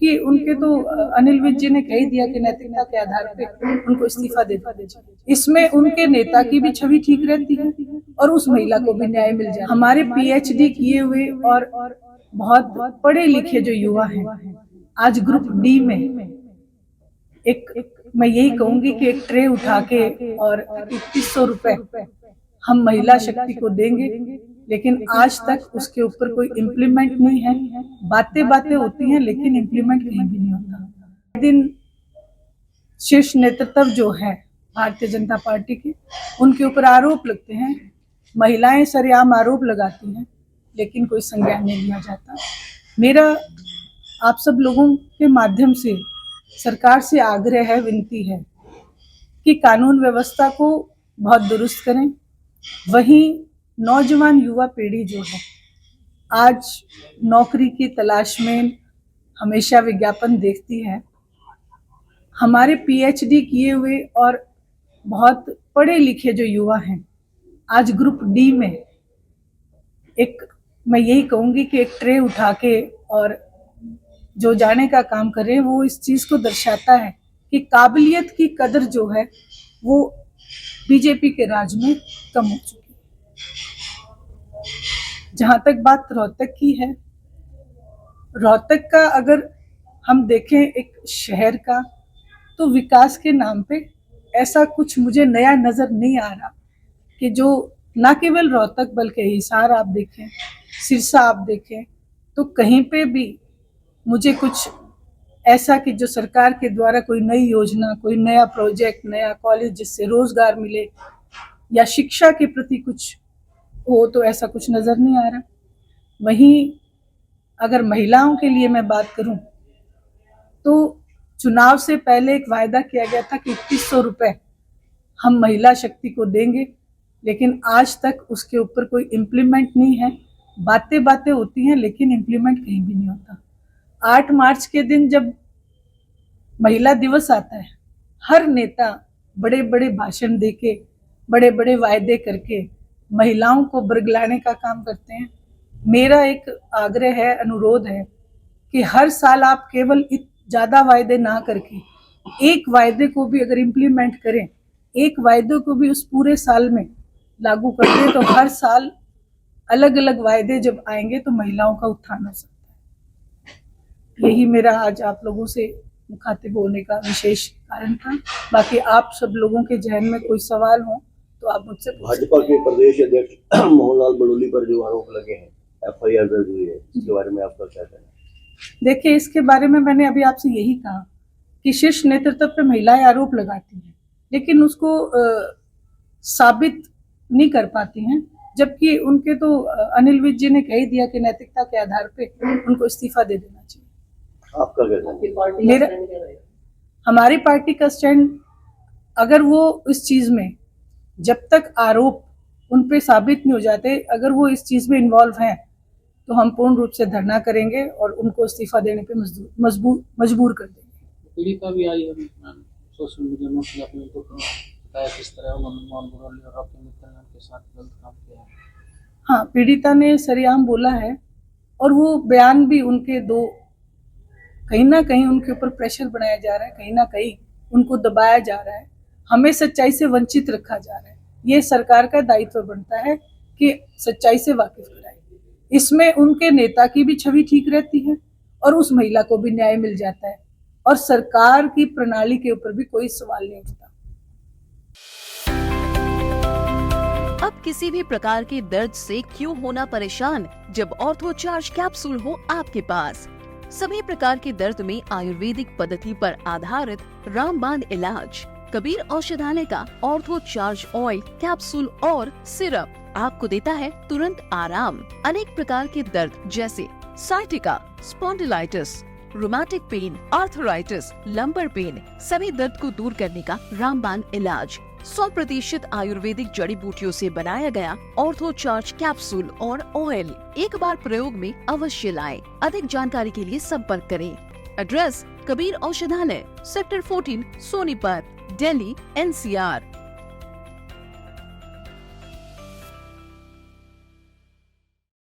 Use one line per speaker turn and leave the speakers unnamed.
जबकि उनके तो अनिल विज जी ने कह ही दिया कि नैतिकता के आधार पे उनको इस्तीफा दे दीजिए। इसमें उनके नेता की भी छवि ठीक रहती है और उस महिला को भी न्याय मिल जाए। हमारे पीएचडी किए हुए और बहुत पढ़े लिखे जो युवा हैं आज ग्रुप डी में एक मैं यही कहूंगी कि एक ट्रे उठा के और 2100 रुपए हम महिला शक्ति को देंगे, लेकिन आज तक उसके ऊपर कोई इम्प्लीमेंट नहीं है। बातें होती हैं लेकिन इम्प्लीमेंट कहीं भी नहीं होता। दिन शीर्ष नेतृत्व जो है भारतीय जनता पार्टी के, उनके ऊपर आरोप लगते हैं, महिलाएं सरेआम आरोप लगाती हैं, लेकिन कोई संज्ञान नहीं लिया जाता। मेरा आप सब लोगों के माध्यम से सरकार से आग्रह है, विनती है कि कानून व्यवस्था को बहुत दुरुस्त करें। वहीं नौजवान युवा पीढ़ी जो है आज नौकरी की तलाश में हमेशा विज्ञापन देखती है। हमारे पीएचडी किए हुए और बहुत पढ़े लिखे जो युवा हैं आज ग्रुप डी में एक मैं यही कहूंगी कि एक ट्रे उठा के और जो जाने का काम कर रहे हैं, वो इस चीज को दर्शाता है कि काबिलियत की कदर जो है वो बीजेपी के राज में कम हो चुकी है। जहां तक बात रोहतक की है, रोहतक का अगर हम देखें एक शहर का, तो विकास के नाम पे ऐसा कुछ मुझे नया नजर नहीं आ रहा कि जो ना केवल रोहतक बल्कि हिसार आप देखें, सिरसा आप देखें, तो कहीं पे भी मुझे कुछ ऐसा कि जो सरकार के द्वारा कोई नई योजना, कोई नया प्रोजेक्ट, नया कॉलेज जिससे रोजगार मिले या शिक्षा के प्रति कुछ हो, तो ऐसा कुछ नजर नहीं आ रहा। वहीं अगर महिलाओं के लिए मैं बात करूं तो चुनाव से पहले एक वायदा किया गया था कि 2100 रुपए हम महिला शक्ति को देंगे, लेकिन आज तक उसके ऊपर कोई इम्प्लीमेंट नहीं है। बातें होती हैं लेकिन इम्प्लीमेंट कहीं भी नहीं होता। 8 मार्च के दिन जब महिला दिवस आता है, हर नेता बड़े बड़े भाषण देके, बड़े बड़े वायदे करके महिलाओं को बरगलाने का काम करते हैं। मेरा एक आग्रह है, अनुरोध है कि हर साल आप केवल ज्यादा वायदे ना करके एक वायदे को भी अगर इम्प्लीमेंट करें, एक वायदे को भी उस पूरे साल में लागू कर दें, तो हर साल अलग अलग वायदे जब आएंगे तो महिलाओं का उत्थान हो सकता है। यही मेरा आज आप लोगों से मुखातिब होने का विशेष कारण था। बाकी आप सब लोगों के जहन में कोई सवाल हो तो आप मुझसे पूछ सकते हैं।
भाजपा के प्रदेश अध्यक्ष मोहनलाल बड़ोली पर जो आरोप लगे हैं, एफआईआर दर्ज हुई है, इसके बारे में आपका क्या कहना है?
देखिए, इसके बारे में मैंने अभी आपसे यही कहा कि शीर्ष नेतृत्व पे महिलाएं आरोप लगाती हैं, लेकिन उसको साबित नहीं कर पाती हैं, जबकि उनके तो अनिल विज जी ने कह ही दिया कि नैतिकता के आधार पे उनको इस्तीफा दे देना चाहिए।
आपका क्या कहना है?
मेरा हमारी पार्टी का स्टैंड, अगर वो इस चीज में जब तक आरोप उन पे साबित नहीं हो जाते, अगर वो इस चीज में इन्वॉल्व हैं, तो हम पूर्ण रूप से धरना करेंगे और उनको इस्तीफा देने पे मजबूर कर देंगे।
पीड़िता भी आई है सोशल मीडिया में, अपने तो बताया किस तरह मनमोहन बड़ोली और अपने मित्र के साथ गलत काम किया है।
हाँ, पीड़िता ने सरेआम बोला है और वो बयान भी उनके दो, कहीं ना कहीं उनके ऊपर प्रेशर बनाया जा रहा है, कहीं ना कहीं उनको दबाया जा रहा है, हमें सच्चाई से वंचित रखा जा रहा है। ये सरकार का दायित्व बनता है कि सच्चाई से वाकिफ कराए। इसमें उनके नेता की भी छवि ठीक रहती है और उस महिला को भी न्याय मिल जाता है और सरकार की प्रणाली के ऊपर भी कोई सवाल नहीं उठता।
अब किसी भी प्रकार के दर्द से क्यों होना परेशान, जब ऑर्थोचार्ज कैप्सूल हो आपके पास। सभी प्रकार के दर्द में आयुर्वेदिक पद्धति पर आधारित रामबाण इलाज। कबीर औषधालय का ऑर्थोचार्ज ऑयल, कैप्सूल और सिरप आपको देता है तुरंत आराम। अनेक प्रकार के दर्द जैसे sciatica, spondylitis, rheumatic pain, arthritis, lumbar pain, सभी दर्द को दूर करने का रामबाण इलाज 100% आयुर्वेदिक जड़ी बूटियों से बनाया गया ऑर्थोचार्ज कैप्सूल और ऑयल एक बार प्रयोग में अवश्य लाएं। अधिक जानकारी के लिए संपर्क करें। एड्रेस: कबीर औषधालय, सेक्टर 14, सोनीपत, दिल्ली, NCR।